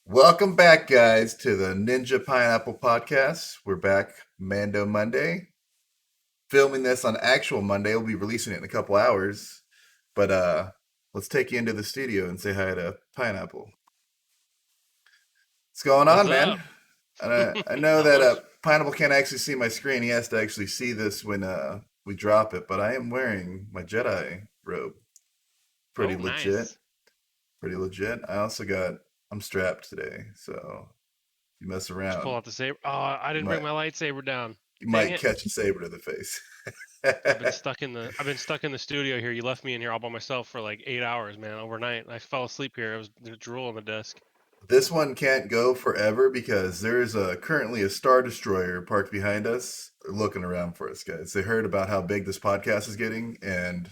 Welcome back, guys, to the Ninja Pineapple Podcast. We're back Mando Monday. Filming this on actual Monday. We'll be releasing it in a couple hours. But let's take you into the studio and say hi to Pineapple. What's going What's on, up? man? I know Not that much. Pineapple can't actually see my screen. He has to actually see this when we drop it. But I am wearing my Jedi robe. Pretty Oh, legit. nice. Pretty legit. I'm strapped today. So if you mess Did you pull around, out the saber? Oh, I you didn't bring might my lightsaber down. you Dang might it. catch a saber to the face. I've been stuck in the studio here. You left me in here all by myself for like 8 hours, man, overnight. I fell asleep here. I was there's drool on the desk. This one can't go forever because there's currently a Star Destroyer parked behind us looking around for us, guys. They heard about how big this podcast is getting, and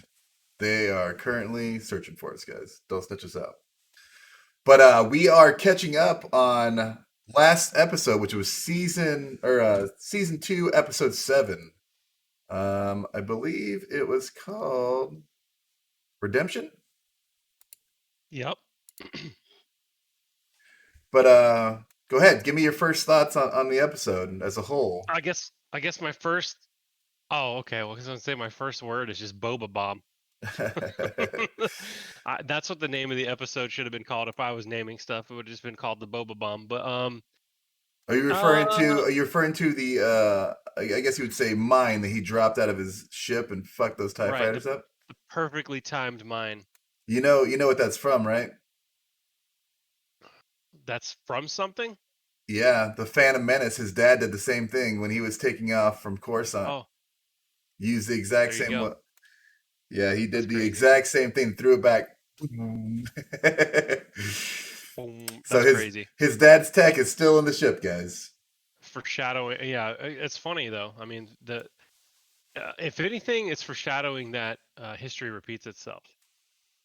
they are currently searching for us, guys. Don't snitch us out. But we are catching up on last episode, which was season 2, episode 7. I believe it was called Redemption. Yep. But go ahead, give me your first thoughts on the episode as a whole. I guess my first. Oh, okay. Well, I was gonna say my first word is just boba bomb. That's what the name of the episode should have been called if I was naming stuff. It would have just been called the boba bomb. But Are you referring to the I guess you would say mine that he dropped out of his ship and fucked those TIE right, fighters up? the perfectly timed mine. You know what that's from, right? That's from something. Yeah, the Phantom Menace. His dad did the same thing when he was taking off from Coruscant. Oh, Used the exact there you same go. one. Yeah, he That's did the crazy. exact same thing, threw it back. Boom. So That's his crazy. his dad's tech is still in the ship, guys. Foreshadowing. Yeah, it's funny though. I mean, the if anything, it's foreshadowing that history repeats itself,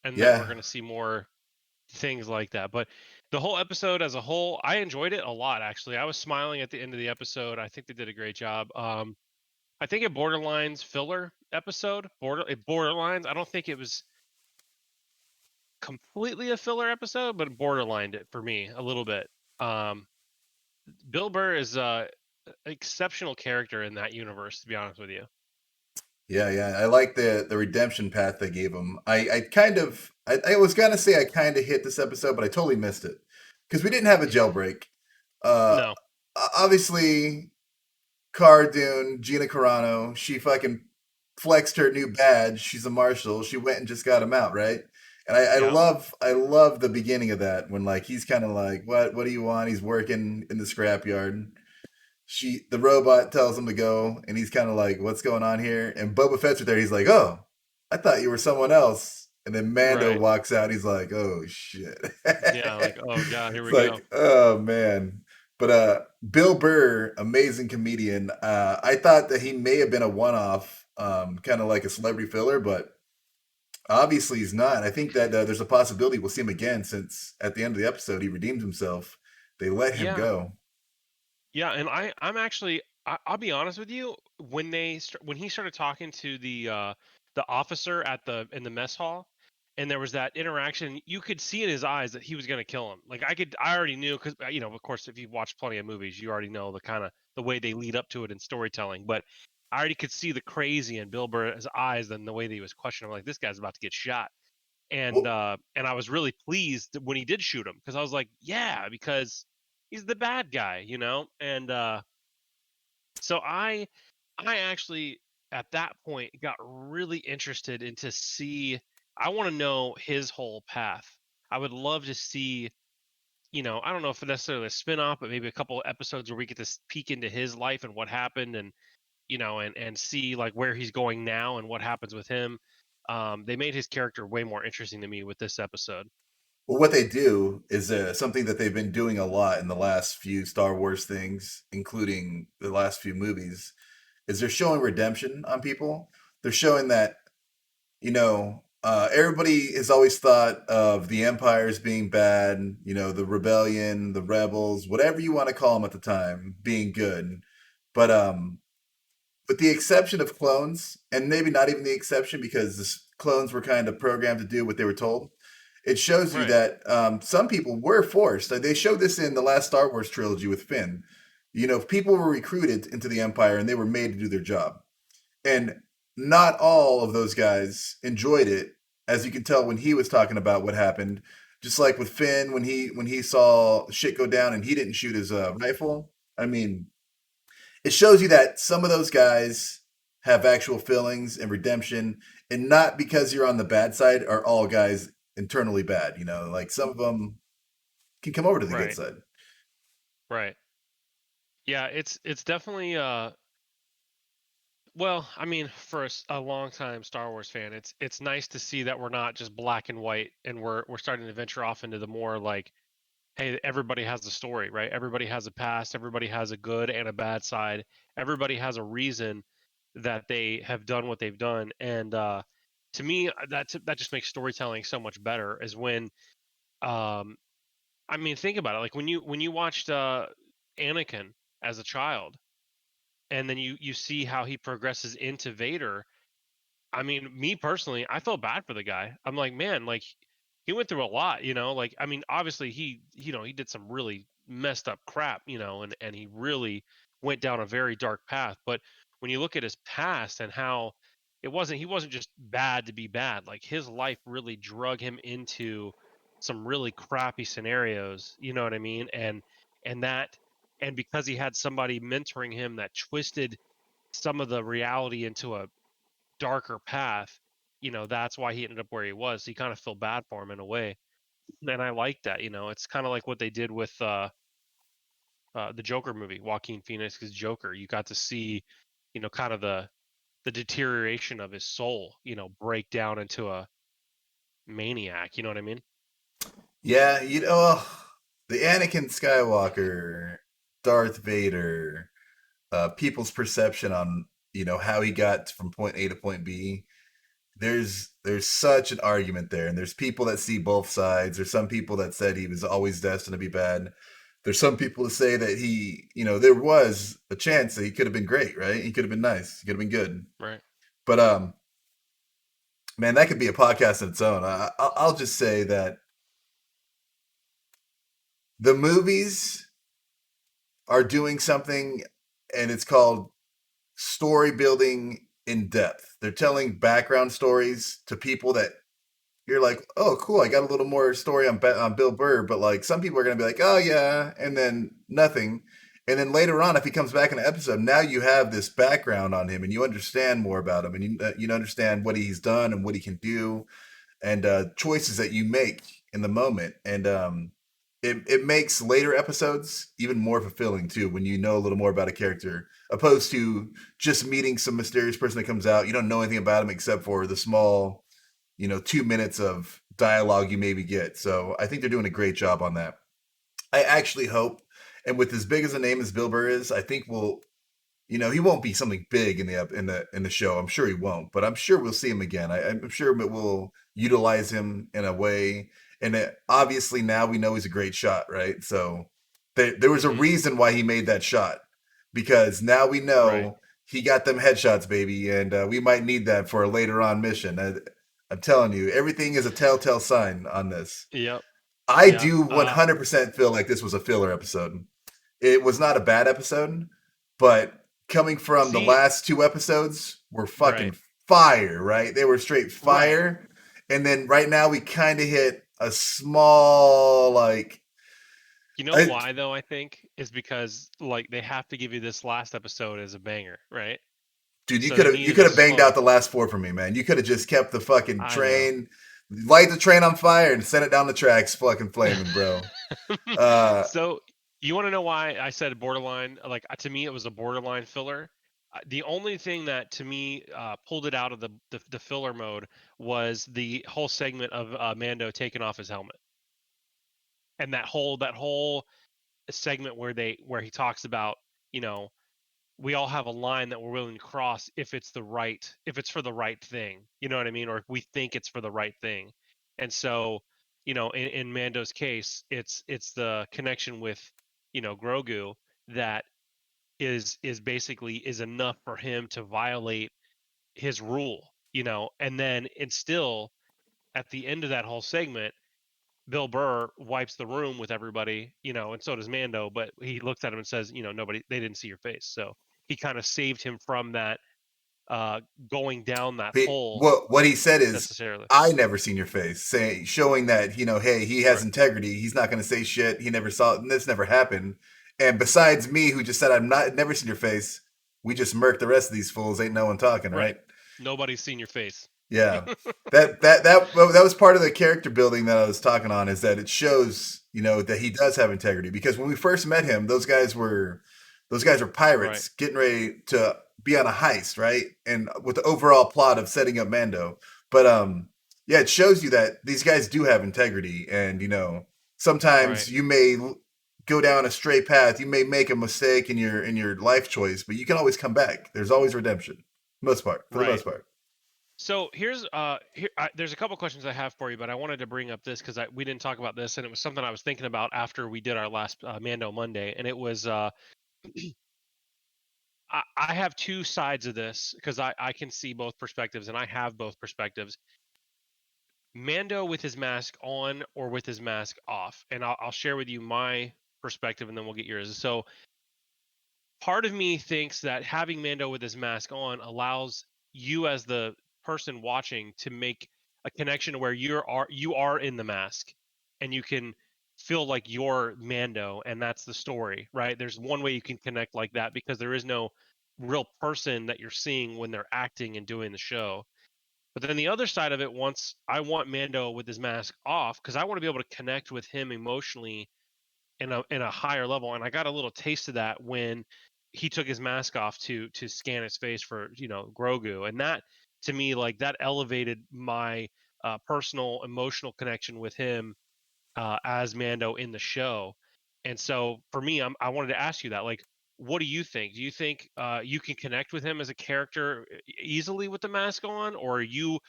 and that we're Yeah, going to see more things like that. But the whole episode as a whole, I enjoyed it a lot. Actually, I was smiling at the end of the episode. I think they did a great job. I think it borderlines filler episode. It borderlines. I don't think it was completely a filler episode, but it borderlined it for me a little bit. Um, Bill Burr is exceptional character in that universe, to be honest with you. yeah. I like the redemption path they gave him. I was gonna say I kind of hit this episode, but I totally missed it because we didn't have a jailbreak. Uh, No. Obviously, Cara Dune, Gina Carano, she fucking flexed her new badge. She's a marshal. She went and just got him out, right? And Yeah. I love the beginning of that when like he's kind of like, what do you want? He's working in the scrapyard. The robot tells him to go, and he's kind of like, "What's going on here?" And Boba Fett's right there. He's like, "Oh, I thought you were someone else." And then Mando Right. walks out. He's like, "Oh shit!" Yeah. Like, oh god, here It's we go. like, oh man. But Bill Burr, amazing comedian. I thought that he may have been a one-off, kind of like a celebrity filler, but obviously he's not. I think that there's a possibility we'll see him again since at the end of the episode he redeemed himself. They let him Yeah. go. Yeah. And I'm actually. I'll be honest with you. When he started talking to the officer at the in the mess hall, and there was that interaction, you could see in his eyes that he was going to kill him. Like I already knew because of course, if you've watched plenty of movies, you already know the kind of the way they lead up to it in storytelling. But I already could see the crazy in Bill Burr's eyes and the way that he was questioning him. Like this guy's about to get shot. And I was really pleased when he did shoot him because I was like, yeah, because he's the bad guy. And so I actually at that point got really interested in to see. I want to know his whole path. I would love to see. I don't know if necessarily a spin-off, but maybe a couple of episodes where we get to peek into his life and what happened, and see like where he's going now and what happens with him. They made his character way more interesting to me with this episode. Well, what they do is something that they've been doing a lot in the last few Star Wars things, including the last few movies, is they're showing redemption on people. They're showing that, everybody has always thought of the Empire as being bad, the rebellion, the rebels, whatever you want to call them at the time, being good. But with the exception of clones, and maybe not even the exception because clones were kind of programmed to do what they were told, it shows you Right. that some people were forced. They showed this in the last Star Wars trilogy with Finn. You know, people were recruited into the Empire and they were made to do their job. And not all of those guys enjoyed it, as you can tell when he was talking about what happened. Just like with Finn, when he saw shit go down and he didn't shoot his rifle. I mean, it shows you that some of those guys have actual feelings and redemption, and not because you're on the bad side are all guys internally bad. You know, like some of them can come over to the good Right. side. Right. Yeah, it's definitely well, I mean, for a long time Star Wars fan, it's nice to see that we're not just black and white, and we're starting to venture off into the more like, hey, everybody has a story, right? Everybody has a past, everybody has a good and a bad side. Everybody has a reason that they have done what they've done. And to me, that just makes storytelling so much better is when um I mean, think about it. Like when you watched Anakin as a child, and then you see how he progresses into Vader. I mean, me personally, I felt bad for the guy. I'm like, man, like he went through a lot, you know. Like, I mean, obviously he did some really messed up crap, you know, and he really went down a very dark path. But when you look at his past and how he wasn't just bad to be bad. Like his life really drug him into some really crappy scenarios, you know what I mean? And that and because he had somebody mentoring him that twisted some of the reality into a darker path, you know, that's why he ended up where he was. So you kind of feel bad for him in a way. And I like that, you know, it's kind of like what they did with the Joker movie, Joaquin Phoenix's Joker. You got to see, you know, kind of the deterioration of his soul, you know, break down into a maniac, you know what I mean? Yeah, you know, the Anakin Skywalker, Darth Vader, people's perception on how he got from point A to point B. There's such an argument there, and there's people that see both sides. There's some people that said he was always destined to be bad. There's some people that say that there was a chance that he could have been great, right? He could have been nice. He could have been good. Right. But man, that could be a podcast in its own. I'll just say that the movies are doing something, and it's called story building in depth. They're telling background stories to people that you're like, oh, cool, I got a little more story on Bill Burr, but like some people are gonna be like, oh yeah, and then nothing, and then later on, if he comes back in an episode, now you have this background on him, and you understand more about him, and you understand what he's done and what he can do, and choices that you make in the moment, and it makes later episodes even more fulfilling too when you know a little more about a character, opposed to just meeting some mysterious person that comes out. You don't know anything about him except for the small 2 minutes of dialogue you maybe get. So I think they're doing a great job on that. I actually hope, and with as big as a name as Bill Burr is, I think he won't be something big in the show. I'm sure he won't, but I'm sure we'll see him again. I'm sure we'll utilize him in a way. And obviously now we know he's a great shot, right? So there was a Hmm. reason why he made that shot, because now we Right. know he got them headshots, baby, and we might need that for a later on mission. I'm telling you, everything is a telltale sign on this. Yep. I Yep. do 100% feel like this was a filler episode. It was not a bad episode, but coming from the See, last two episodes were right. fucking fire, right? They were straight Right. fire. And then right now we kind of hit a small like You know I, why though, I think is because like they have to give you this last episode as a banger, right? dude, you So could they have you needed could to have banged out slow. the last four for me, man. You could have just kept the fucking I know. train, light the train on fire and send it down the tracks fucking flaming, bro. Uh So you want to know why I said borderline? Like to me, it was a borderline filler. The only thing that to me pulled it out of the filler mode was the whole segment of Mando taking off his helmet, and that whole segment where he talks about, you know, we all have a line that we're willing to cross if it's for the right thing, you know what I mean, or if we think it's for the right thing. And so, you know, in Mando's case, it's the connection with, you know, Grogu that is basically is enough for him to violate his rule, you know. And then and still at the end of that whole segment, Bill Burr wipes the room with everybody, and so does Mando, but he looks at him and says, nobody, they didn't see your face. So he kind of saved him from that, uh, going down that hole What he said is, necessarily. I never seen your face, showing that hey, he has Right. integrity. He's not going to say shit. He never saw this never happened. And besides me, who just said I'm not never seen your face, we just murked the rest of these fools. Ain't no one talking, Right. right? Nobody's seen your face. Yeah, that was part of the character building that I was talking on. Is that it shows that he does have integrity, because when we first met him, those guys were Right. pirates getting ready to be on a heist, right? And with the overall plot of setting up Mando. But yeah, it shows you that these guys do have integrity, and sometimes Right. you may go down a straight path, you may make a mistake in your life choice, but you can always come back. There's always redemption, for the Right. most part. So there's a couple questions I have for you, but I wanted to bring up this because we didn't talk about this, and it was something I was thinking about after we did our last Mando Monday, and it was I have two sides of this because I can see both perspectives, and I have both perspectives. Mando with his mask on or with his mask off, and I'll share with you my perspective, and then we'll get yours. So part of me thinks that having Mando with his mask on allows you as the person watching to make a connection to where you are in the mask and you can feel like you're Mando and that's the story, right? There's one way you can connect like that because there is no real person that you're seeing when they're acting and doing the show. But then the other side of it, once I want Mando with his mask off because I want to be able to connect with him emotionally in a higher level, and I got a little taste of that when he took his mask off to scan his face for Grogu, and that to me, like, that elevated my personal emotional connection with him as Mando in the show. And so for me, I wanted to ask you that, like, what do you think? Do you think you can connect with him as a character easily with the mask on, or are you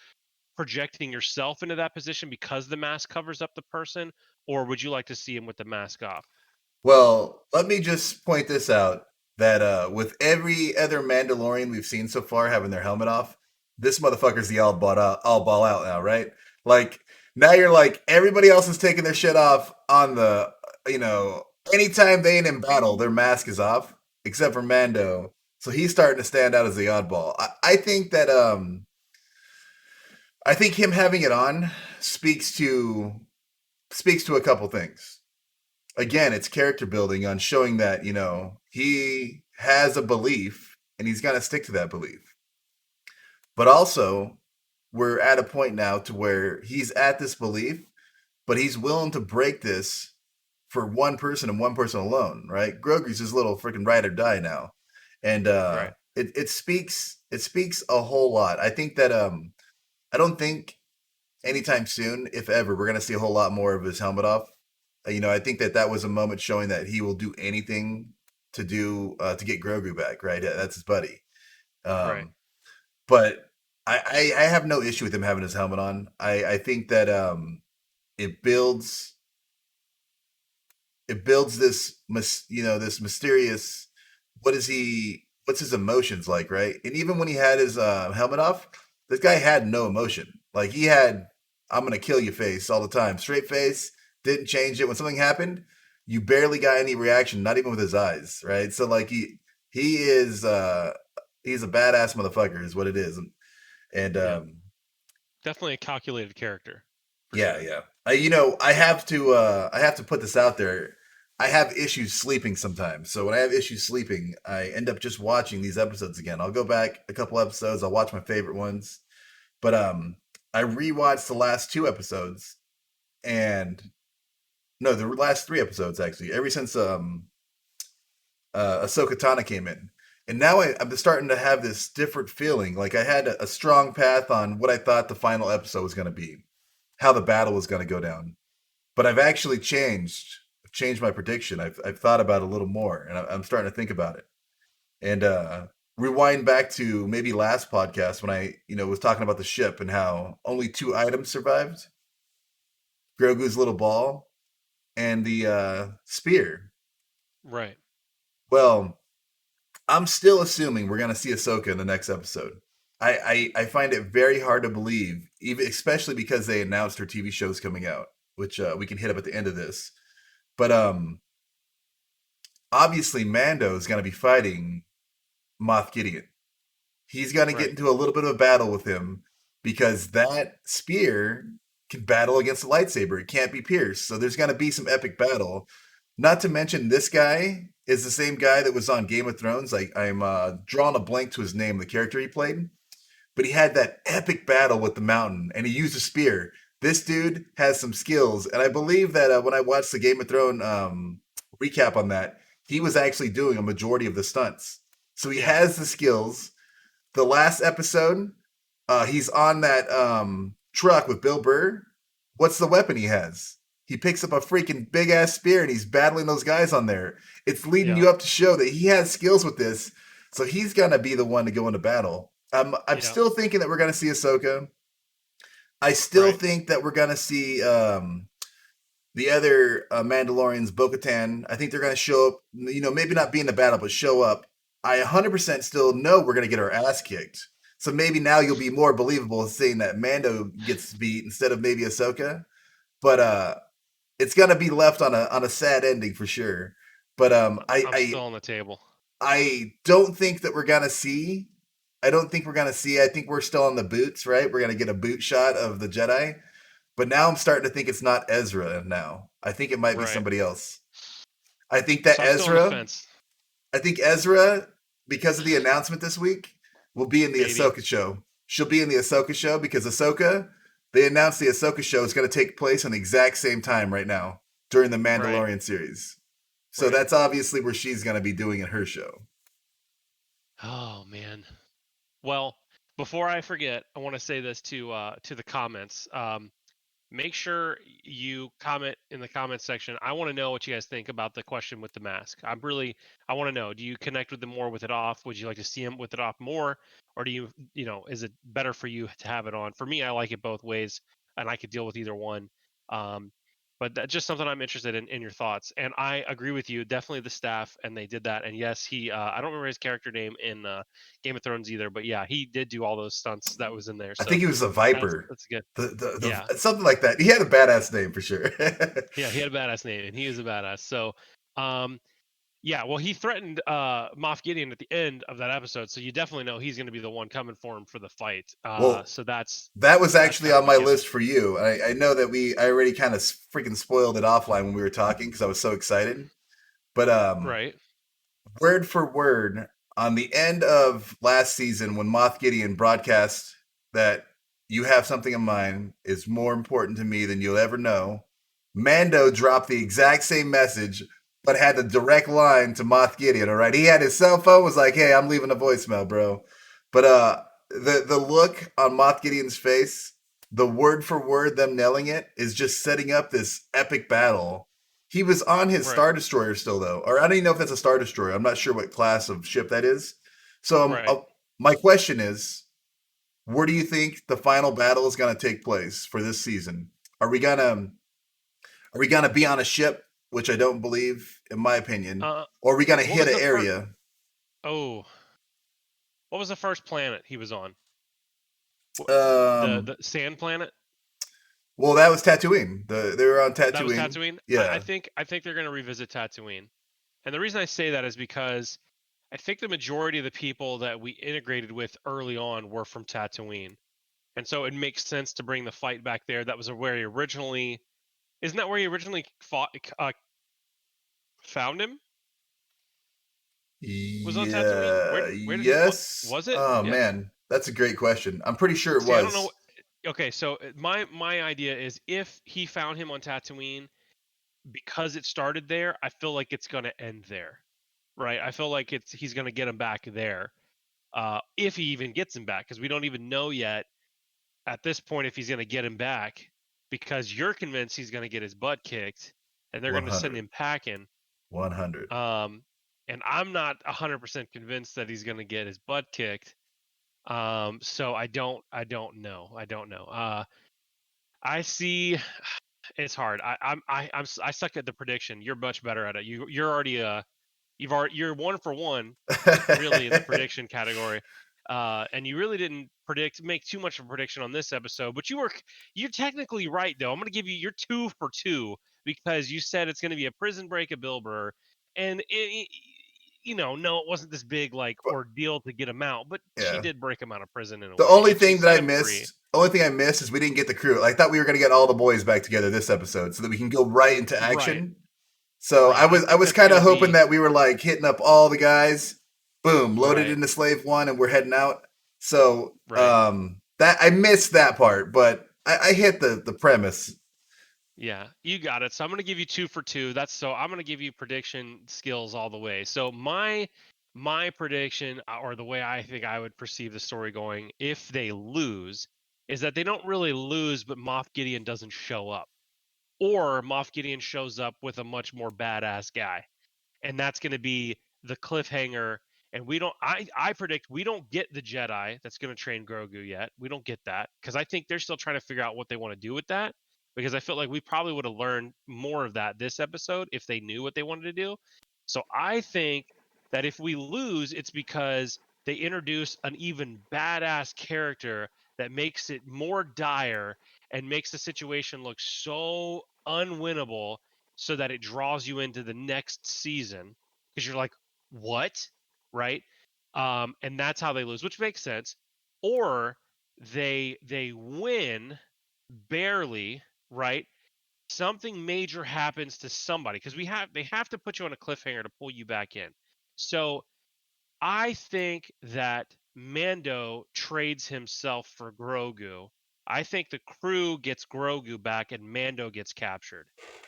projecting yourself into that position because the mask covers up the person, or would you like to see him with the mask off? Well, let me just point this out that with every other Mandalorian we've seen so far having their helmet off, this motherfucker's the all ball out now, right? Like now you're like everybody else is taking their shit off on the you know anytime they ain't in battle, their mask is off except for Mando. So he's starting to stand out as the oddball. I think that I think him having it on speaks to a couple things. Again, it's character building on showing that, he has a belief and he's going to stick to that belief. But also, we're at a point now to where he's at this belief, but he's willing to break this for one person and one person alone, right? Grogu's his little freaking ride or die now. And Right. it speaks a whole lot. I think that I don't think anytime soon, if ever, we're gonna see a whole lot more of his helmet off. I think that was a moment showing that he will do anything to get Grogu back. Right, yeah, that's his buddy. Right. Um, but I have no issue with him having his helmet on. I think that it builds this mysterious. What's his emotions like, right? And even when he had his helmet off, this guy had no emotion. Like he had I'm gonna kill you face all the time, straight face, didn't change it. When something happened, you barely got any reaction, not even with his eyes, right? So like he is he's a badass motherfucker is what it is. And Yeah. Definitely a calculated character, for yeah, sure. yeah. I have to put this out there. I have issues sleeping sometimes. So when I have issues sleeping, I end up just watching these episodes again. I'll go back a couple episodes, I'll watch my favorite ones. But I rewatched the last two episodes and no, the last three episodes actually, ever since Ahsoka Tano came in. And now I'm starting to have this different feeling. Like I had a strong path on what I thought the final episode was going to be, how the battle was going to go down. But I've actually changed my prediction. I've thought about it a little more, and I'm starting to think about it. And rewind back to maybe last podcast when I was talking about the ship and how only two items survived: Grogu's little ball and the spear. Right. Well, I'm still assuming we're gonna see Ahsoka in the next episode. I find it very hard to believe, even especially because they announced her TV show's coming out which we can hit up at the end of this. But obviously Mando is going to be fighting Moff Gideon. He's going to get Right. into a little bit of a battle with him because that spear can battle against a lightsaber. It can't be pierced. So there's going to be some epic battle. Not to mention, this guy is the same guy that was on Game of Thrones. Like, I'm drawing a blank to his name, the character he played, but he had that epic battle with the mountain and he used a spear. This dude has some skills, and I believe that when I watched the Game of Thrones recap on that, he was actually doing a majority of the stunts. So he Yeah. has the skills. The last episode, he's on that truck with Bill Burr. What's the weapon he has? He picks up a freaking big ass spear and he's battling those guys on there. It's leading Yeah. you up to show that he has skills with this, so he's gonna be the one to go into battle. I'm Yeah. still thinking that we're gonna see Ahsoka. I still Right. think that we're gonna see the other Mandalorians, Bo-Katan. I think they're gonna show up. You know, maybe not be in the battle, but show up. I 100% still know we're gonna get our ass kicked. So maybe now you'll be more believable saying that Mando gets beat instead of maybe Ahsoka. But it's gonna be left on a sad ending for sure. But I'm still on the table. I don't think that we're gonna see. I don't think we're gonna see. I think we're still on the boots, right? We're gonna get a boot shot of the Jedi. But now I'm starting to think it's not Ezra. Now I think it might be Right. somebody else. I think that So I'm still on the Ezra. fence. I think Ezra, because of the announcement this week, will be in the Maybe. Ahsoka show. She'll be in the Ahsoka show because Ahsoka. They announced the Ahsoka show is going to take place on the exact same time right now during the Right. Mandalorian series. So Right. that's obviously where she's going to be doing in her show. Oh man. Well, before I forget, I want to say this to the comments. Make sure you comment in the comments section. I want to know what you guys think about the question with the mask. I want to know, do you connect with them more with it off? Would you like to see him with it off more? Or do is it better for you to have it on? For me, I like it both ways and I could deal with either one. Um, but that's just something I'm interested in your thoughts. And I agree with you, definitely the staff, and they did that. And yes, I don't remember his character name in Game of Thrones either, but yeah, he did do all those stunts that was in there. I So think he was a that's Viper, that's good. Yeah, something like that. He had a badass name for sure. yeah, he had a badass name, and he is a badass. So, um, yeah, well, he threatened Moff Gideon at the end of that episode, so you definitely know he's going to be the one coming for him for the fight. Well, So that's that was that's actually kind of on a my given, list for you. I know that I already kind of freaking spoiled it offline when we were talking because I was so excited. But right? word for word, on the end of last season, when Moff Gideon broadcast that "you have something in mind is more important to me than you'll ever know," Mando dropped the exact same message, but had the direct line to Moff Gideon. All right, he had his cell phone, was like, "Hey, I'm leaving a voicemail, bro." But the look on Moff Gideon's face, the word for word, them nailing it, is just setting up this epic battle. He was on his Right, Star Destroyer still, though, or I don't even know if that's a Star Destroyer. I'm not sure what class of ship that is. So right. my question is, where do you think the final battle is going to take place for this season? Are we gonna are we gonna be on a ship, which I don't believe, in my opinion, Uh, or are we gonna what hit was an the first? area? Oh, what was the first planet he was on? The Um, sand planet well, that was Tatooine. They were on that was Tatooine. Tatooine. Yeah. I think they're going to revisit Tatooine, and the reason I say that is because I think the majority of the people that we integrated with early on were from Tatooine. And so it makes sense to bring the fight back there. That was where he originally isn't that where he originally found him? Was on Tatooine? Yeah. Where did he what Yes. was it? Oh Yeah. man, that's a great question. I'm pretty sure it See, I don't know. was. Okay, so my idea is if he found him on Tatooine because it started there, I feel like it's going to end there. Right? I feel like he's going to get him back there. If he even gets him back, because we don't even know yet at this point if he's going to get him back, because you're convinced he's going to get his butt kicked and they're going to send 100. him packing. 100. Um, and I'm not 100% convinced that he's going to get his butt kicked. So I don't know. I don't know. I see. It's hard. I suck at the prediction. You're much better at it. You're already you're 1 for 1 really in the prediction category. And you really didn't make too much of a prediction on this episode, but you're technically right though. I'm going to give you your 2 for 2 because you said it's going to be a prison break of Bill Burr, and no, it wasn't this big like But, ordeal to get him out, but she yeah. did break him out of prison in a The way, only and she thing that set I him free. missed, only thing I missed is we didn't get the crew. I thought we were going to get all the boys back together this episode so that we can go right into Right, action. So I right. I was I think was that's kind going of to hoping be that we were like hitting up all the guys, boom, loaded right, into Slave One, and we're heading out. So right. that I missed that part, but I hit the premise. Yeah, you got it. So I'm going to give you 2 for 2. I'm going to give you prediction skills all the way. So my prediction, or the way I think I would perceive the story going if they lose, is that they don't really lose, but Moff Gideon doesn't show up, or Moff Gideon shows up with a much more badass guy, and that's going to be the cliffhanger. And we don't I predict we don't get the Jedi that's going to train Grogu yet. We don't get that because I think they're still trying to figure out what they want to do with that, because I feel like we probably would have learned more of that this episode if they knew what they wanted to do. So I think that if we lose, it's because they introduce an even badass character that makes it more dire and makes the situation look so unwinnable, so that it draws you into the next season because you're like, what? Right? And that's how they lose, which makes sense. Or they win barely, right? Something major happens to somebody because they have to put you on a cliffhanger to pull you back in. So I think that Mando trades himself for Grogu. I think the crew gets Grogu back and Mando gets captured.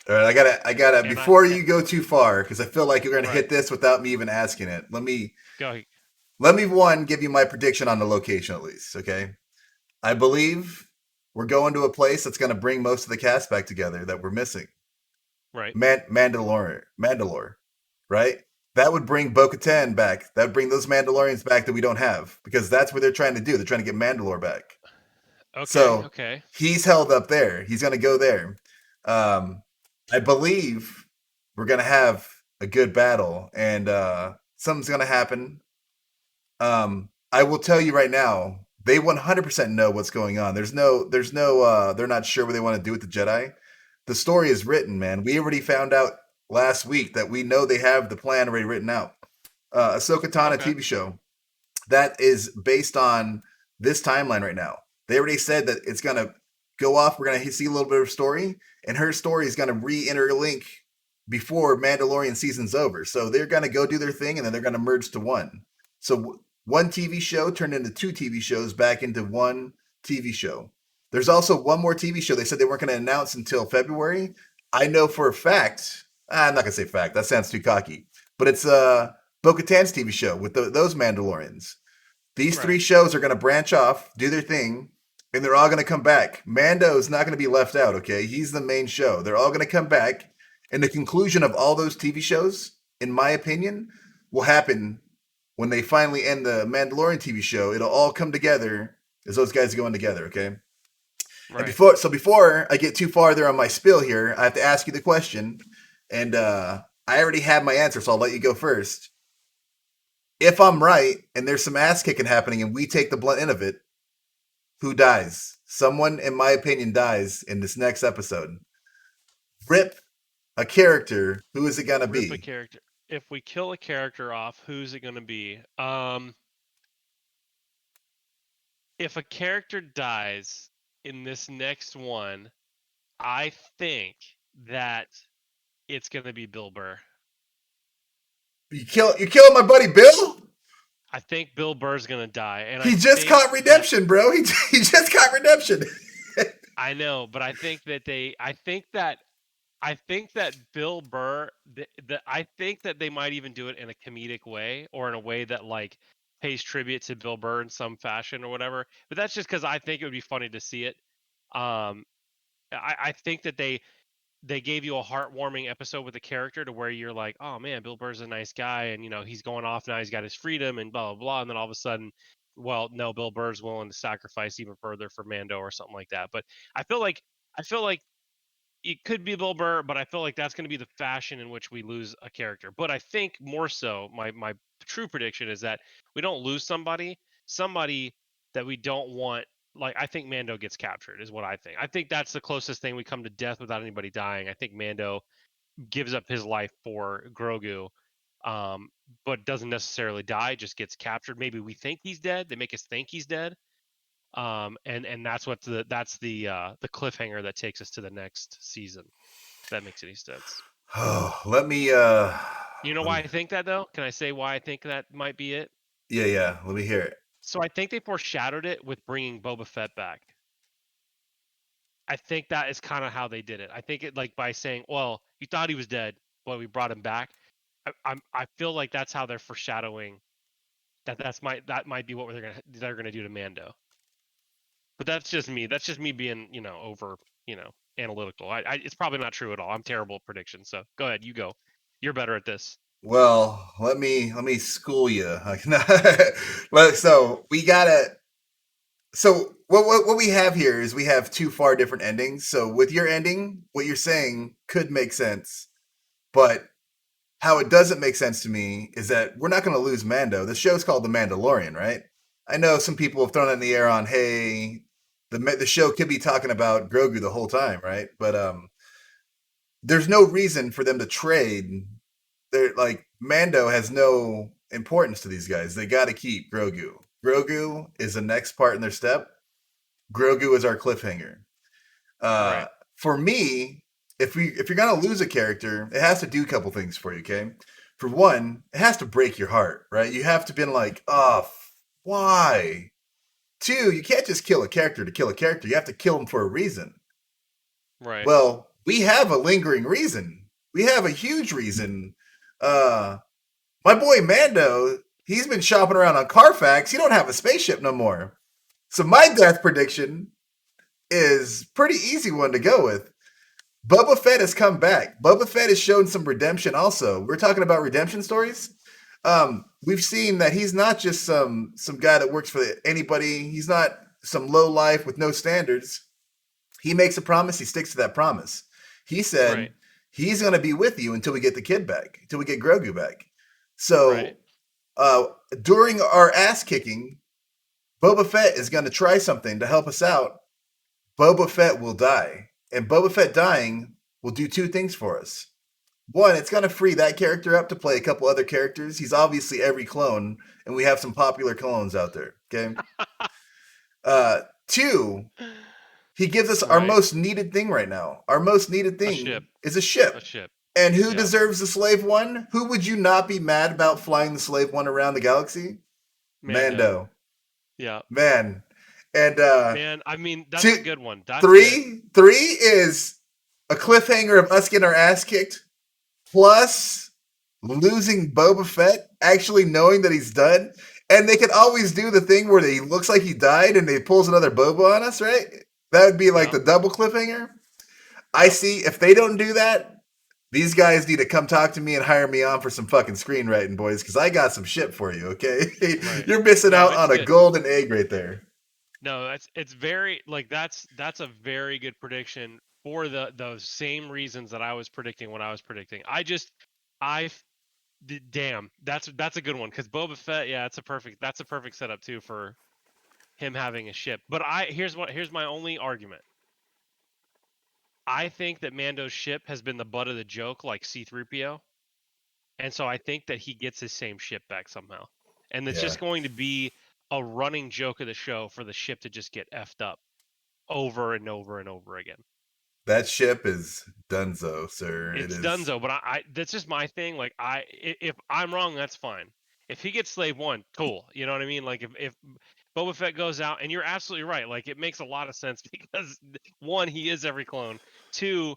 All right, I gotta. And Before you go too far, because I feel like you're gonna right. hit this without me even asking it. Go. Let me one give you my prediction on the location at least. Okay, I believe we're going to a place that's gonna bring most of the cast back together that we're missing. Right. Mandalore, right? That would bring Bo-Katan back. That would bring those Mandalorians back that we don't have because that's what they're trying to do. They're trying to get Mandalore back. Okay. So Okay. he's held up there. He's going to go there. Um, I believe we're going to have a good battle and something's going to happen. I will tell you right now, they 100% know what's going on. They're not sure what they want to do with the Jedi. The story is written, man. We already found out last week that we know they have the plan already written out. Ahsoka Tano Okay. TV show that is based on this timeline right now. They already said that it's gonna go off. We're gonna see a little bit of story, and her story is gonna re-interlink before Mandalorian season's over. So they're gonna go do their thing, and then they're gonna merge to one. So one TV show turned into two TV shows back into one TV show. There's also one more TV show they said they weren't going to announce until February. I know for a fact. I'm not going to say fact. That sounds too cocky. But it's Bo-Katan's TV show with those Mandalorians. These three Right. shows are going to branch off, do their thing, and they're all going to come back. Mando's not going to be left out, okay? He's the main show. They're all going to come back. And the conclusion of all those TV shows, in my opinion, will happen when they finally end the Mandalorian TV show. It'll all come together as those guys are going together, okay? And Right. before I get too far there on my spill here, I have to ask you the question, and I already have my answer, so I'll let you go first. If I'm right and there's some ass kicking happening and we take the blunt end of it, who dies? Someone, in my opinion, dies in this next episode. Rip a character. Who is it gonna Rip a be? character. If we kill a character off, who's it going to be? If a character dies in this next one, I think that it's going to be Bill Burr. You're killing my buddy Bill. I think Bill Burr's going to die, and I He just think caught that redemption, bro. He just caught redemption. I know, but I think that Bill Burr, I think that they might even do it in a comedic way, or in a way that like pays tribute to Bill Burr in some fashion or whatever. But that's just because I think it would be funny to see it. Um, I think that they gave you a heartwarming episode with a character to where you're like, oh man, Bill Burr's a nice guy, and he's going off now, he's got his freedom and blah blah blah, and then all of a sudden, well, no, Bill Burr's willing to sacrifice even further for Mando or something like that. But I feel like it could be Bill Burr, but I feel like that's going to be the fashion in which we lose a character. But I think more so, my true prediction is that we don't lose somebody. somebody that we don't want. Like, I think Mando gets captured, is what I think. I think that's the closest thing we come to death without anybody dying. I think Mando gives up his life for Grogu, um, but doesn't necessarily die, just gets captured. Maybe we think he's dead. They make us think he's dead. And that's what the cliffhanger that takes us to the next season. If that makes any sense. Oh, let me You know let why me I think that though? Can I say why I think that might be it? yeah, let me hear it. So I think they foreshadowed it with bringing Boba Fett back. I think that is kind of how they did it. I think it like by saying, "Well, you thought he was dead, but we brought him back." I feel like that's how they're foreshadowing that might be what they're gonna do to Mando. But that's just me. That's just me being over analytical. It's probably not true at all. I'm terrible at predictions. So go ahead, you go. You're better at this. Well, let me school you. Well, so we gotta. So what we have here is we have two far different endings. So with your ending, what you're saying could make sense, but how it doesn't make sense to me is that we're not going to lose Mando. The show's called The Mandalorian, right? I know some people have thrown it in the air on, hey, the show could be talking about Grogu the whole time, right? But there's no reason for them to trade. They're like Mando has no importance to these guys. They got to keep Grogu. Grogu is the next part in their step. Grogu is our cliffhanger. Uh, Right. for me, if you're gonna lose a character, it has to do a couple things for you. Okay, for one, it has to break your heart, right? You have to been like, oh, why? Two, you can't just kill a character to kill a character. You have to kill him for a reason. Right. Well, we have a lingering reason. We have a huge reason. Uh, my boy Mando, he's been shopping around on Carfax. He don't have a spaceship no more. So my death prediction is pretty easy one to go with. Boba Fett has come back. Boba Fett has shown some redemption also. We're talking about redemption stories. We've seen that he's not just some guy that works for anybody. He's not some low life with no standards. He makes a promise, he sticks to that promise. He Right. said he's going to be with you until we get the kid back, until we get Grogu back. Right. So uh, during our ass kicking, Boba Fett is going to try something to help us out. Boba Fett will die. And Boba Fett dying will do two things for us. One, it's going to free that character up to play a couple other characters. He's obviously every clone, and we have some popular clones out there. Okay. Two, he gives us our Right. most needed thing right now. Our most needed A ship. thing is a A ship. ship. And who Yeah. deserves the Slave One? Who would you not be mad about flying the Slave One around the galaxy? Mando. Mando. Yeah. Man. And Man, I mean, that's a two, good one. That's good. three is a cliffhanger of us getting our ass kicked, plus losing Boba Fett, actually knowing that he's done. And they could always do the thing where he looks like he died and they pulls another Boba on us, right? That would be like Yep. the double cliffhanger. I Yep. see if they don't do that, these guys need to come talk to me and hire me on for some fucking screenwriting, boys, because I got some shit for you, okay? Right. You're missing No, out it's on a good. golden egg right there. No, it's very like that's a very good prediction for those same reasons that I was predicting when I was predicting. I damn, that's a good one because Boba Fett, yeah, that's a perfect setup too for him having a ship. But here's my only argument. I think that Mando's ship has been the butt of the joke like C3PO, and so I think that he gets his same ship back somehow. And it's Yeah. just going to be a running joke of the show for the ship to just get effed up over and over and over again. That ship is Dunzo, sir. It It's is. Dunzo, but I that's just my thing. Like if I'm wrong, that's fine. If he gets Slave One, cool. You know what I mean? Like if Boba Fett goes out, and you're absolutely right. Like it makes a lot of sense because one, he is every clone. Two,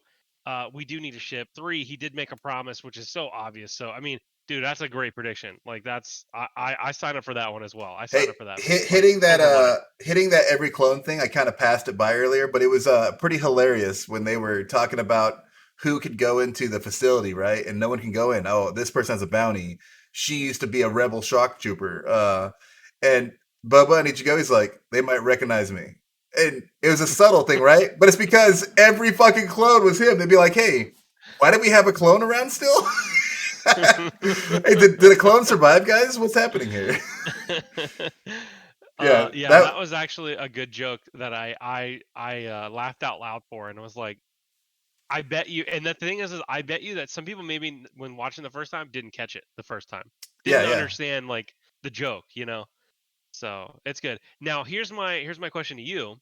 we do need a ship. Three, he did make a promise, which is so obvious. So I mean, dude, that's a great prediction. Like that's I sign up for that one as well. I sign Hey, up for that like hitting that over money. hitting that every clone thing, I kind of passed it by earlier, but it was pretty hilarious when they were talking about who could go into the facility, right? And no one can go in. Oh, this person has a bounty. She used to be a rebel shock trooper. And Bubba and Ichigo, he's like, they might recognize me. And it was a subtle thing, right? But it's because every fucking clone was him. They'd be like, hey, why do we have a clone around still? Hey, did a clone survive, guys? What's happening here? Yeah, Yeah, that that was actually a good joke that I laughed out loud for, and was like, I bet you. And the thing is I bet you that some people maybe when watching the first time didn't catch it the first time, yeah, didn't yeah. understand like the joke, you know. So it's good. Now here's my question to you,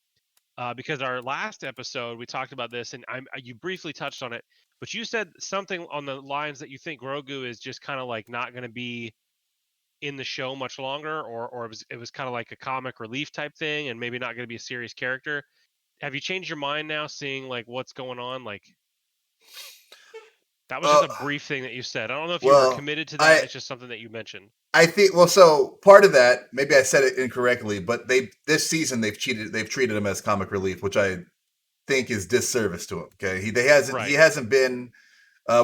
because our last episode we talked about this, and you briefly touched on it, but you said something on the lines that you think Grogu is just kind of like not going to be in the show much longer, or it was kind of like a comic relief type thing, and maybe not going to be a serious character. Have you changed your mind now, seeing like what's going on? Like that was just Uh, a brief thing that you said. I don't know if you were well, committed to that. I It's just something that you mentioned. I think well, so part of that maybe I said it incorrectly, but they this season they've treated him as comic relief, which I think is disservice to him. Okay, he Right, hasn't been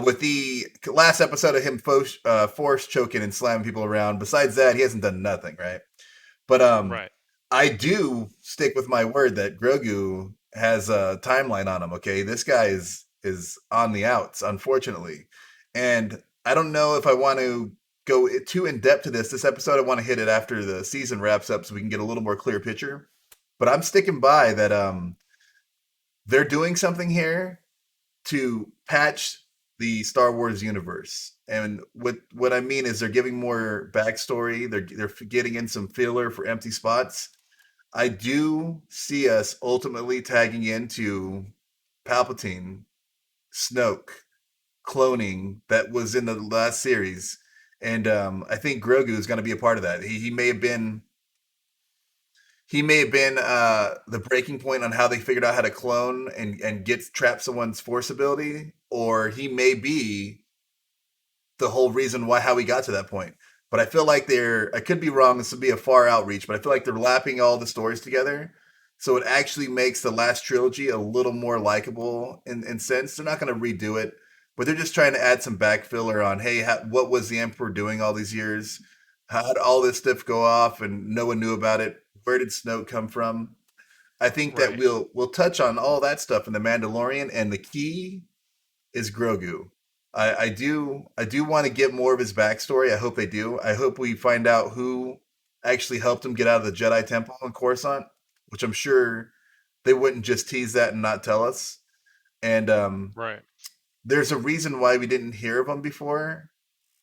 with the last episode of him force choking and slamming people around. Besides that, he hasn't done nothing, right? But right, I do stick with my word that Grogu has a timeline on him. Okay, this guy is on the outs, unfortunately, and I don't know if I want to go too in depth to this. This episode, I want to hit it after the season wraps up, so we can get a little more clear picture. But I'm sticking by that. They're doing something here to patch the Star Wars universe. And what I mean is they're giving more backstory. They're getting in some filler for empty spots. I do see us ultimately tagging into Palpatine, Snoke, cloning that was in the last series, and I think Grogu is going to be a part of that. He may have been the breaking point on how they figured out how to clone and get trap someone's force ability, or he may be the whole reason why how we got to that point. But I feel like they're I could be wrong, this would be a far outreach, but I feel like they're lapping all the stories together. So it actually makes the last trilogy a little more likable in sense. They're not going to redo it, but they're just trying to add some back filler on, hey, what was the Emperor doing all these years? How did all this stuff go off and no one knew about it? Where did Snoke come from? I think that right, we'll touch on all that stuff in the Mandalorian, and the key is Grogu. I do want to get more of his backstory. I hope they do. I hope we find out who actually helped him get out of the Jedi Temple in Coruscant, which I'm sure they wouldn't just tease that and not tell us. And right, there's a reason why we didn't hear of him before.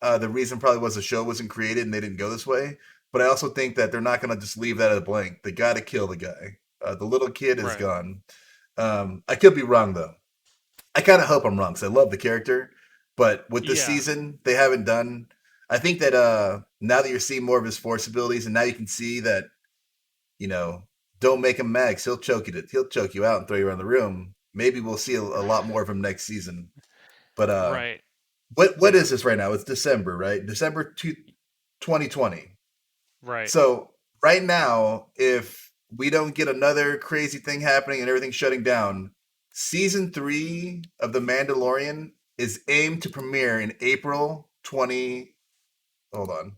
The reason probably was the show wasn't created and they didn't go this way. But I also think that they're not going to just leave that at a blank. They got to kill the guy. The little kid is right. gone. I could be wrong though. I kind of hope I'm wrong because I love the character, but with this Yeah, season, they haven't done. I think that now that you're seeing more of his force abilities, and now you can see that you know, don't make him Max. He'll choke you. He'll choke you out and throw you around the room. Maybe we'll see a lot more of him next season. But right. what Yeah, is this right now? It's December, right? December 2020. right. So right now, if we don't get another crazy thing happening and everything shutting down, season 3 of The Mandalorian is aimed to premiere in April 20. Hold on.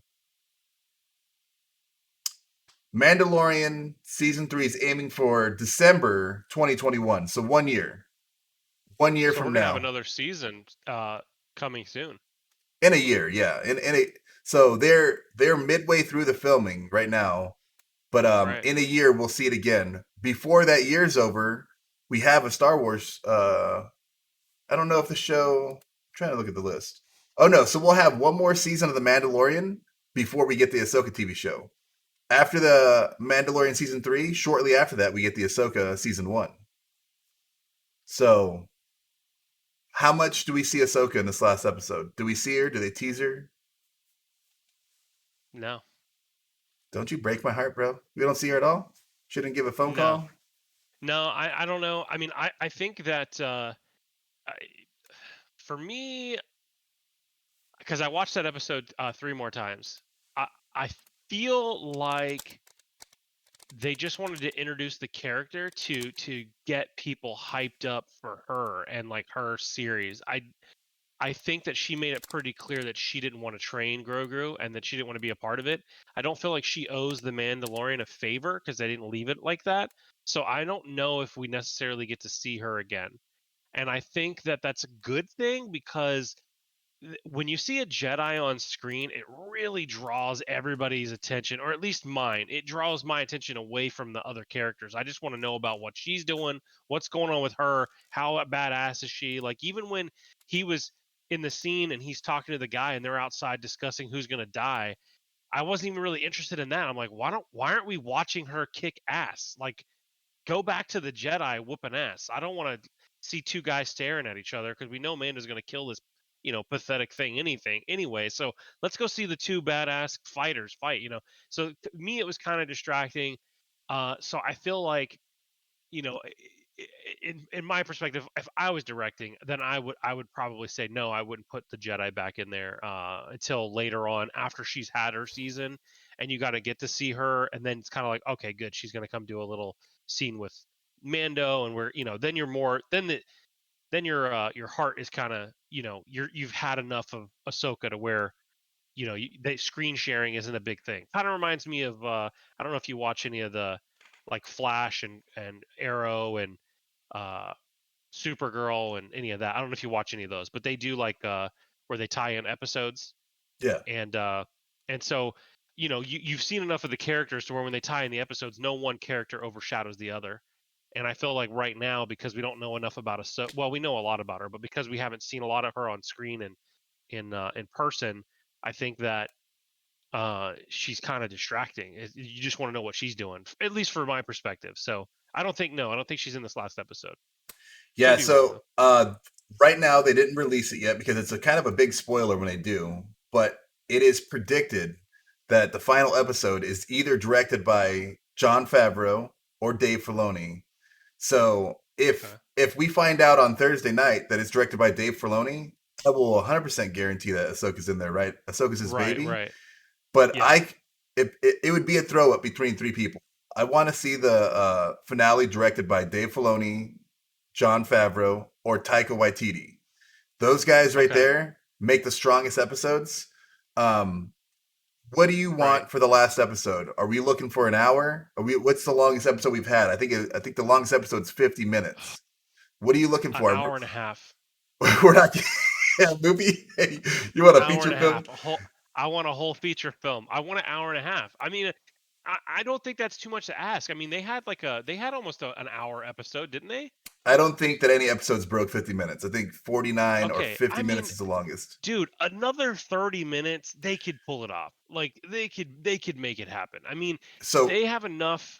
Mandalorian season 3 is aiming for December 2021. So 1 year. 1 year So we're from gonna have now. another season coming soon. In a year, yeah. So they're midway through the filming right now. But Right. in a year we'll see it again. Before that year's over, we have a Star Wars. I don't know if the show. I'm trying to look at the list. Oh no, so we'll have one more season of The Mandalorian before we get the Ahsoka TV show. After the Mandalorian season 3, shortly after that, we get the Ahsoka season 1. So, how much do we see Ahsoka in this last episode? Do we see her? Do they tease her? No, Don't you break my heart, bro? We don't see her at all. Shouldn't give a phone no, call. no. I don't know. I mean, I think that I, for me, because I watched that episode 3 more times, I feel like they just wanted to introduce the character to get people hyped up for her and like her series. I think that she made it pretty clear that she didn't want to train Grogu and that she didn't want to be a part of it. I don't feel like she owes the Mandalorian a favor because they didn't leave it like that. So I don't know if we necessarily get to see her again. And I think that that's a good thing because when you see a Jedi on screen, it really draws everybody's attention, or at least mine. It draws my attention away from the other characters. I just want to know about what she's doing, what's going on with her, how badass is she. Like, even when he was in the scene and he's talking to the guy and they're outside discussing who's going to die, I wasn't even really interested in that. I'm like, why aren't we watching her kick ass? Like, go back to the Jedi whooping ass. I don't want to see two guys staring at each other because we know Mando's going to kill this, pathetic thing anything anyway. So let's go see the two badass fighters fight. So to me, it was kind of distracting. So I feel like, you know, in my perspective, if I was directing, then I would probably say no. I wouldn't put the Jedi back in there until later on after she's had her season, and you got to get to see her, and then it's kind of like, okay, good, she's gonna come do a little scene with Mando, and where then you're more then your heart is kind of you've had enough of Ahsoka to where screen sharing isn't a big thing. Kind of reminds me of I don't know if you watch any of the like Flash and Arrow and uh Supergirl and any of that. I don't know if you watch any of those, but they do like where they tie in episodes Yeah. and so you've seen enough of the characters to where when they tie in the episodes, no one character overshadows the other. And I feel like right now, because we don't know enough about us, well, we know a lot about her, but because we haven't seen a lot of her on screen and in person, I think that she's kind of distracting. You just want to know what she's doing, at least for my perspective. So I don't think she's in this last episode. Yeah, Could be wrong so though. right now they didn't release it yet because it's a kind of a big spoiler when they do, but it is predicted that the final episode is either directed by John Favreau or Dave Filoni. So if Okay. if we find out on Thursday night that it's directed by Dave Filoni, I will 100% guarantee that Ahsoka's in there, right? Ahsoka's his Right. baby. Right. But Yeah. it would be a throw up between three people. I want to see the finale directed by Dave Filoni, John Favreau, or Taika Waititi. Those guys right Okay. there make the strongest episodes. Um, what do you Right. want for the last episode? Are we looking for an hour? Are we? What's the longest episode we've had? I think the longest episode's 50 minutes. What are you looking An for? hour and a half. We're not yeah, movie. You want a Hour and feature a film? half. A whole. I want a whole feature film. I want an hour and a half. I mean, I don't think that's too much to ask. I mean, they had almost an hour episode, didn't they? I don't think that any episodes broke 50 minutes. I think 49 or Okay. 50 I minutes mean, is the longest. dude, another 30 minutes, they could pull it off. Like they could make it happen. I mean, So they have enough.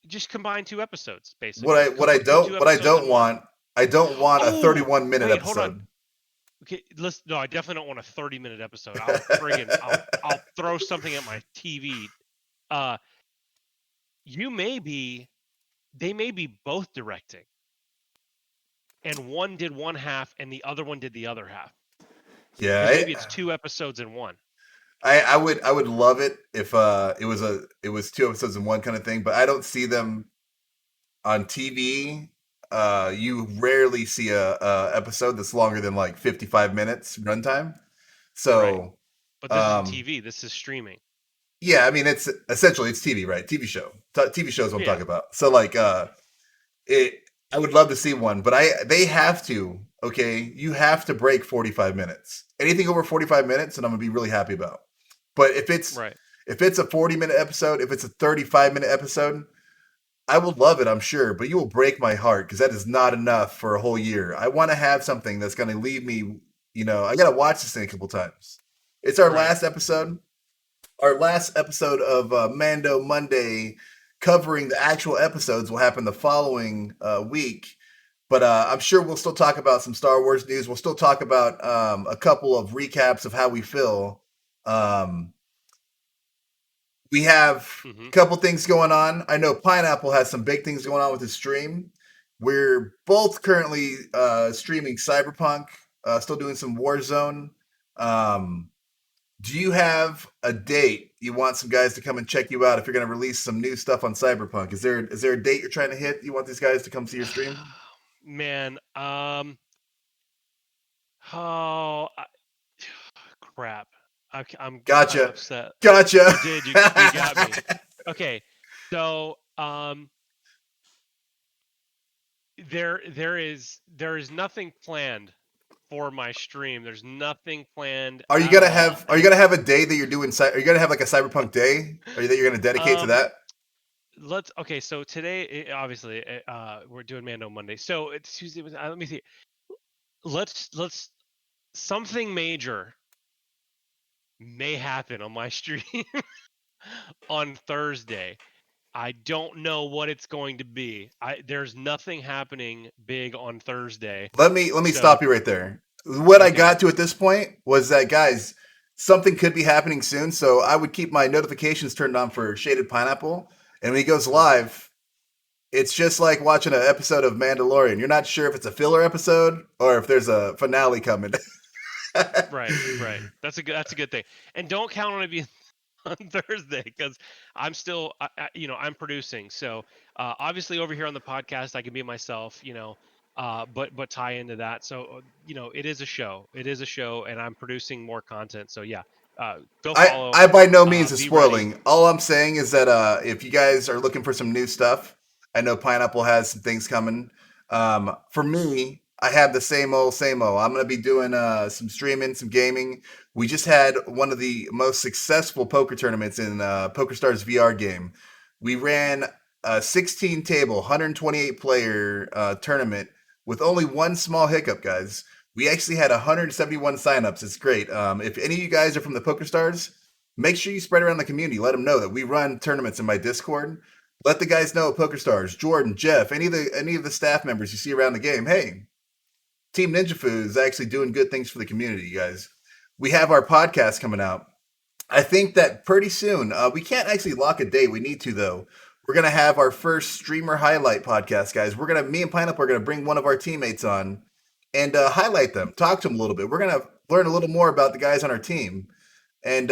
Just combine two episodes, what basically. I what I Put two don't what I episodes don't in one. want I don't want a Oh, 31-minute wait, hold on. episode. Okay, let's. No, I definitely don't want a 30-minute episode. I'll throw something at my TV. Uh, you may be. They may be both directing, and one did one half, and the other one did the other half. Yeah, Because maybe it's two episodes in one. I would love it if it was two episodes in one kind of thing, but I don't see them on TV. You rarely see a episode that's longer than like 55 minutes runtime. Right. So, But this isn't um, TV. This is streaming. yeah, I mean it's essentially it's TV, right? TV show. TV shows what I'm Yeah. talking about. So like it I would love to see one, but they have to, okay? You have to break 45 minutes. Anything over 45 minutes and I'm going to be really happy about. But Right. if it's a 40-minute episode, if it's a 35-minute episode, I will love it, I'm sure, but you will break my heart because that is not enough for a whole year. I want to have something that's going to leave me, I got to watch this thing a couple times. It's Right. our last episode of Mando Monday, covering the actual episodes, will happen the following week. But I'm sure we'll still talk about some Star Wars news. We'll still talk about a couple of recaps of how we feel. Um, we have a Mm-hmm. couple things going on. I know Pineapple has some big things going on with his stream. We're both currently streaming Cyberpunk, still doing some Warzone. Um, do you have a date you want some guys to come and check you out if you're going to release some new stuff on Cyberpunk? Is there a date you're trying to hit? You want these guys to come see your stream? Man. Oh, crap. I'm kind of Gotcha, upset. gotcha. You did. You got me. Okay. So there is nothing planned for my stream. There's nothing planned Are you at gonna all. have? Are you And gonna have a day that you're doing? Are you gonna have like a cyberpunk day? Are you that you're gonna dedicate to um, that? let's okay. So today, obviously, we're doing Mando Monday. So it's Tuesday. Let me see. Let's something major may happen on my stream on Thursday. I don't know what it's going to be. There's nothing happening big on Thursday. Let me So, stop you right there. What I okay. got to at this point was that, guys, something could be happening soon, so I would keep my notifications turned on for Shaded Pineapple. And when he goes Mhm. live, it's just like watching an episode of Mandalorian. You're not sure if it's a filler episode or if there's a finale coming. Right, right. That's a good thing. And don't count on it being on Thursday because I'm still, I'm producing. So obviously over here on the podcast, I can be myself, but tie into that. So it is a show. It is a show, and I'm producing more content. So yeah, go follow. I by no means is Be ready. spoiling. All I'm saying is that if you guys are looking for some new stuff, I know Pineapple has some things coming. For me, I have the same old, same old. I'm gonna be doing some streaming, some gaming. We just had one of the most successful poker tournaments in PokerStars VR game. We ran a 16 table, 128 player tournament with only one small hiccup, guys. We actually had 171 signups. It's great. If any of you guys are from the Poker Stars, make sure you spread around the community. Let them know that we run tournaments in my Discord. Let the guys know at Poker Stars, Jordan, Jeff, any of the staff members you see around the game. Hey, Team Ninja Food is actually doing good things for the community, you guys. We have our podcast coming out. I think that pretty soon, we can't actually lock a date. We need to, though. We're going to have our first streamer highlight podcast, guys. Me and Pineapple are going to bring one of our teammates on and highlight them, talk to them a little bit. We're going to learn a little more about the guys on our team. And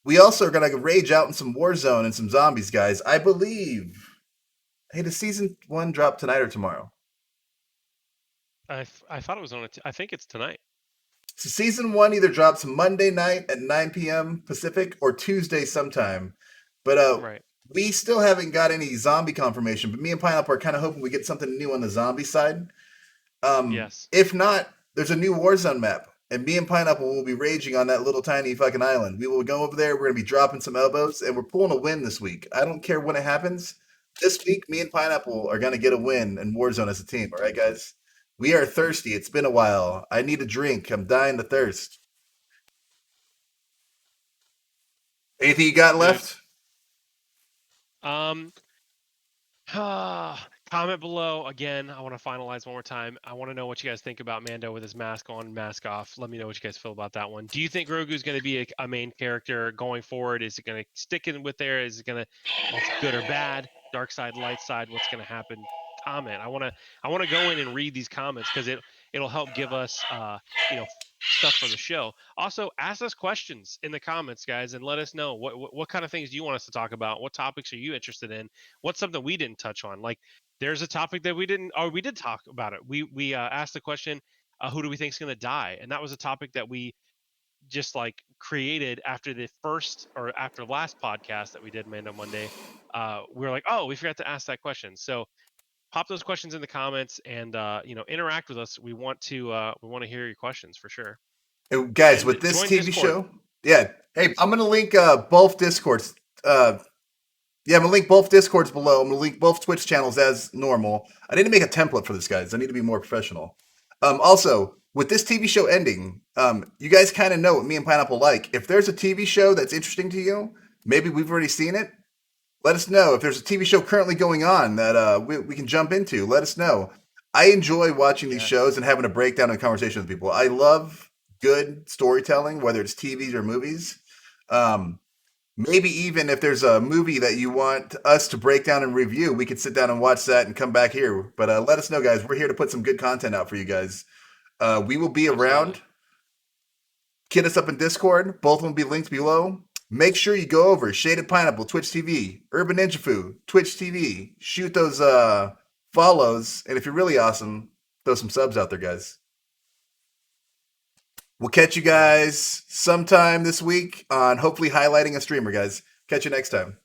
we also are going to rage out in some Warzone and some zombies, guys. I believe. Hey, does season one drop tonight or tomorrow? I thought it was on it. I think it's tonight. So season one either drops Monday night at 9 p.m. Pacific or Tuesday sometime. But Right. we still haven't got any zombie confirmation. But me and Pineapple are kind of hoping we get something new on the zombie side. Yes. If not, there's a new Warzone map. And me and Pineapple will be raging on that little tiny fucking island. We will go over there. We're going to be dropping some elbows. And we're pulling a win this week. I don't care when it happens. This week, me and Pineapple are going to get a win in Warzone as a team. All right, guys? We are thirsty. It's been a while. I need a drink. I'm dying to thirst. Anything you got Dude. left? Um. Comment below again. I want to finalize one more time. I want to know what you guys think about Mando with his mask on, mask off. Let me know what you guys feel about that one. Do you think Grogu's going to be a main character going forward? Is it going to stick in with there? Is it going to, it's good or bad? Dark side, light side. What's going to happen? Comment. I want to go in and read these comments because it'll help give us stuff for the show. Also, ask us questions in the comments, guys, and let us know what kind of things do you want us to talk about. What topics are you interested in? What's something we didn't touch on? Like, there's a topic that we didn't, or we did talk about it. We asked the question, who do we think is going to die? And that was a topic that we just like created after the first or after last podcast that we did Mando Monday. We were like, oh, we forgot to ask that question. So pop those questions in the comments and interact with us. We want to hear your questions for sure. Guys, And with this join TV Discord. show, yeah. Hey, I'm gonna link both Discords. Yeah, I'm gonna link both Discords below. I'm gonna link both Twitch channels as normal. I need to make a template for this, guys. I need to be more professional. Also, with this TV show ending, you guys kind of know what me and Pineapple like. If there's a TV show that's interesting to you, maybe we've already seen it. Let us know. If there's a TV show currently going on that we can jump into, let us know. I enjoy watching these Yes. shows and having a breakdown and conversation with people. I love good storytelling, whether it's TVs or movies. Um, Maybe even if there's a movie that you want us to break down and review, we could sit down and watch that and come back here. But let us know, guys. We're here to put some good content out for you guys. We will be Absolutely. around. Hit us up in Discord. Both of them will be linked below. Make sure you go over Shaded Pineapple, Twitch TV, Urban Ninja Food, Twitch TV. Shoot those follows. And if you're really awesome, throw some subs out there, guys. We'll catch you Awesome. guys sometime this week on hopefully highlighting a streamer, guys. Catch you next time.